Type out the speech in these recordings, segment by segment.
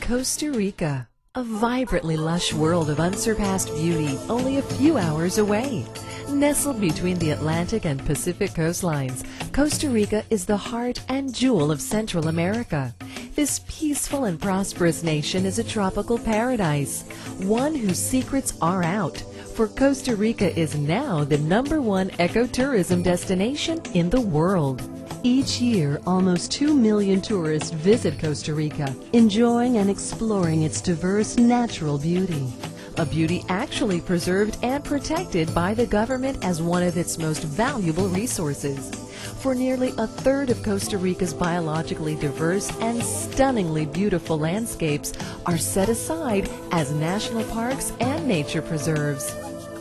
Costa Rica, a vibrantly lush world of unsurpassed beauty only a few hours away. Nestled between the Atlantic and Pacific coastlines, Costa Rica is the heart and jewel of Central America. This peaceful and prosperous nation is a tropical paradise, one whose secrets are out, for Costa Rica is now the #1 ecotourism destination in the world. Each year, almost 2 million tourists visit Costa Rica, enjoying and exploring its diverse natural beauty. A beauty actually preserved and protected by the government as one of its most valuable resources. For nearly a third of Costa Rica's biologically diverse and stunningly beautiful landscapes are set aside as national parks and nature preserves.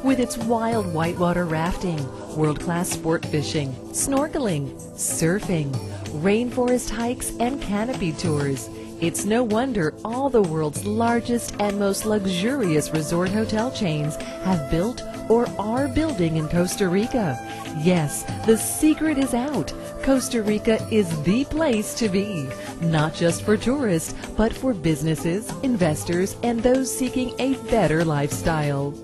With its wild whitewater rafting, world-class sport fishing, snorkeling, surfing, rainforest hikes, and canopy tours, it's no wonder all the world's largest and most luxurious resort hotel chains have built or are building in Costa Rica. Yes, the secret is out. Costa Rica is the place to be, not just for tourists, but for businesses, investors, and those seeking a better lifestyle.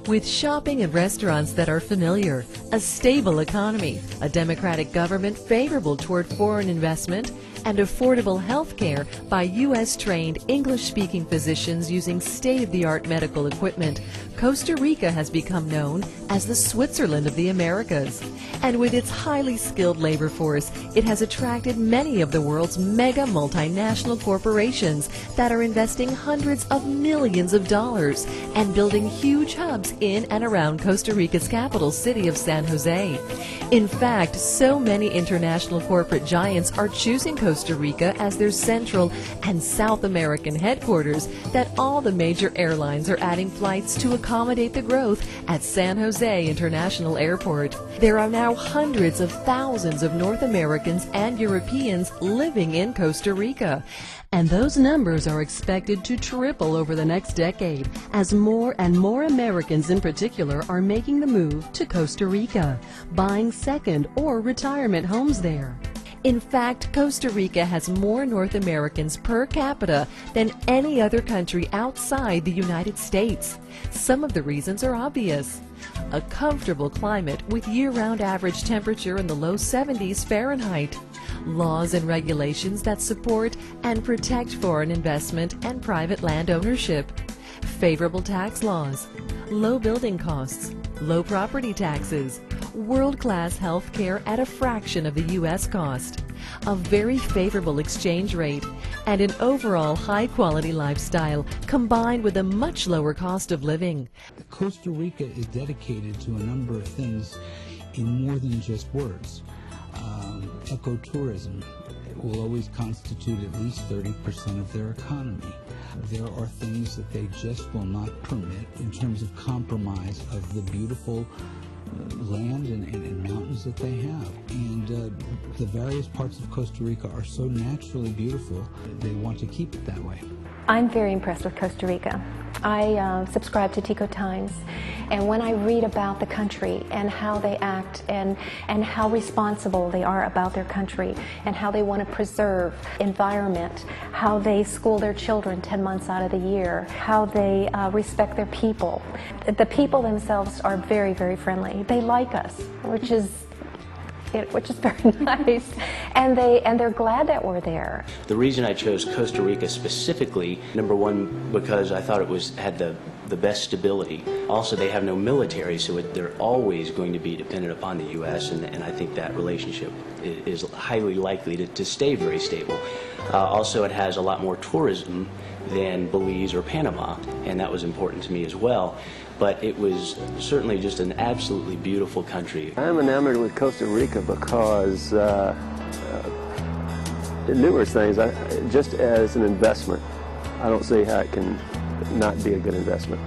With shopping and restaurants that are familiar, a stable economy, a democratic government favorable toward foreign investment, and affordable health care by U.S.-trained English-speaking physicians using state-of-the-art medical equipment, Costa Rica has become known as the Switzerland of the Americas. And with its highly skilled labor force, it has attracted many of the world's mega multinational corporations that are investing hundreds of millions of dollars and building huge hubs in and around Costa Rica's capital city of San Jose. In fact, so many international corporate giants are choosing Costa Rica as their Central and South American headquarters that all the major airlines are adding flights to accommodate the growth at San Jose International Airport. There are now hundreds of thousands of North Americans and Europeans living in Costa Rica. And those numbers are expected to triple over the next decade as more and more Americans in particular are making the move to Costa Rica, buying second or retirement homes there. In fact, Costa Rica has more North Americans per capita than any other country outside the United States. Some of the reasons are obvious. A comfortable climate with year-round average temperature in the low 70s Fahrenheit. Laws and regulations that support and protect foreign investment and private land ownership. Favorable tax laws. Low building costs. Low property taxes. World-class health care at a fraction of the U.S. cost. A very favorable exchange rate. And an overall high-quality lifestyle combined with a much lower cost of living. Costa Rica is dedicated to a number of things in more than just words. Ecotourism will always constitute at least 30% of their economy. There are things that they just will not permit in terms of compromise of the beautiful land and mountains that they have. And the various parts of Costa Rica are so naturally beautiful, they want to keep it that way. I'm very impressed with Costa Rica. I subscribe to Tico Times, and when I read about the country and how they act and how responsible they are about their country and how they want to preserve environment, how they school their children 10 months out of the year, how they respect their people. The people themselves are very, very friendly. They like us, which is very nice, and they're glad that we're there. The reason I chose Costa Rica specifically, #1, because I thought it had the best stability. Also, they have no military, so they're always going to be dependent upon the U.S., and I think that relationship is highly likely to stay very stable. Also, it has a lot more tourism than Belize or Panama, and that was important to me as well. But it was certainly just an absolutely beautiful country. I'm enamored with Costa Rica because numerous things. Just as an investment, I don't see how it can not be a good investment.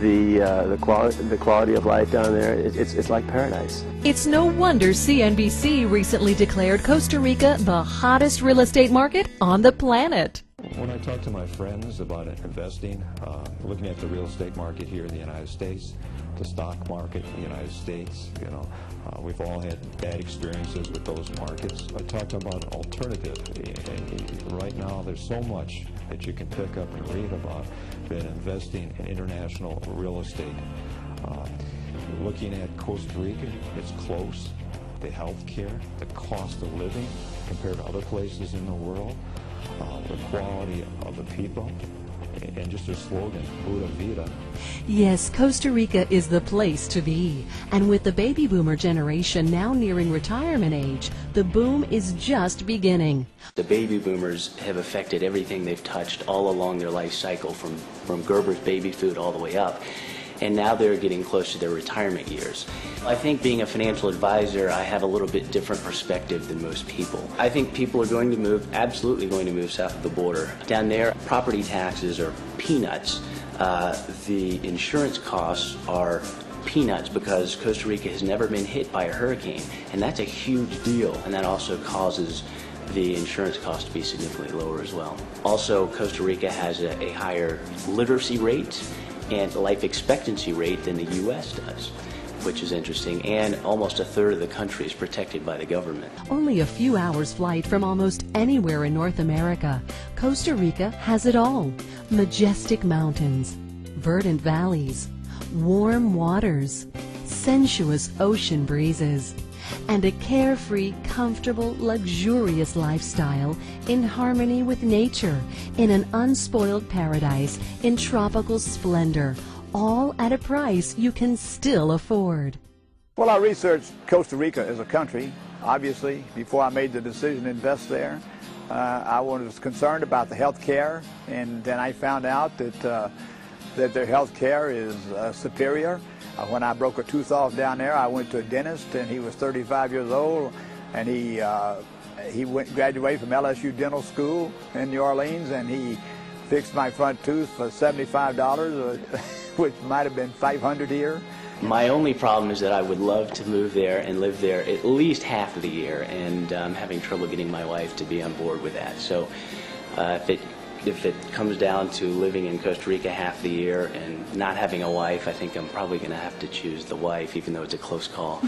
The quality of life down there, it's like paradise. It's no wonder CNBC recently declared Costa Rica the hottest real estate market on the planet. When I talk to my friends about investing, looking at the real estate market here in the United States, the stock market in the United States, we've all had bad experiences with those markets. I talk about an alternative, and right now there's so much that you can pick up and read about in investing in international real estate. Looking at Costa Rica, it's close. The health care, the cost of living compared to other places in the world, the quality of the people, and just their slogan, Pura Vida. Yes, Costa Rica is the place to be. And with the baby boomer generation now nearing retirement age, the boom is just beginning. The baby boomers have affected everything they've touched all along their life cycle, from Gerber's baby food all the way up. And now they're getting close to their retirement years. I think being a financial advisor, I have a little bit different perspective than most people. I think people are going to move, absolutely going to move south of the border. Down there, property taxes are peanuts. The insurance costs are peanuts because Costa Rica has never been hit by a hurricane, and that's a huge deal, and that also causes the insurance cost to be significantly lower as well. Also, Costa Rica has a higher literacy rate and life expectancy rate than the U.S. does, which is interesting, and almost a third of the country is protected by the government. Only a few hours flight from almost anywhere in North America, Costa Rica has it all. Majestic mountains, verdant valleys, warm waters, sensuous ocean breezes, and a carefree, comfortable, luxurious lifestyle in harmony with nature, in an unspoiled paradise, in tropical splendor, all at a price you can still afford. Well, I researched Costa Rica as a country, obviously, before I made the decision to invest there. I was concerned about the health care, and then I found out that their health care is superior. When I broke a tooth off down there, I went to a dentist, and he was 35 years old, and he graduated from LSU Dental School in New Orleans, and he fixed my front tooth for $75, which might have been $500 here. My only problem is that I would love to move there and live there at least half of the year, and I'm having trouble getting my wife to be on board with that. So if it comes down to living in Costa Rica half the year and not having a wife, I think I'm probably going to have to choose the wife, even though it's a close call.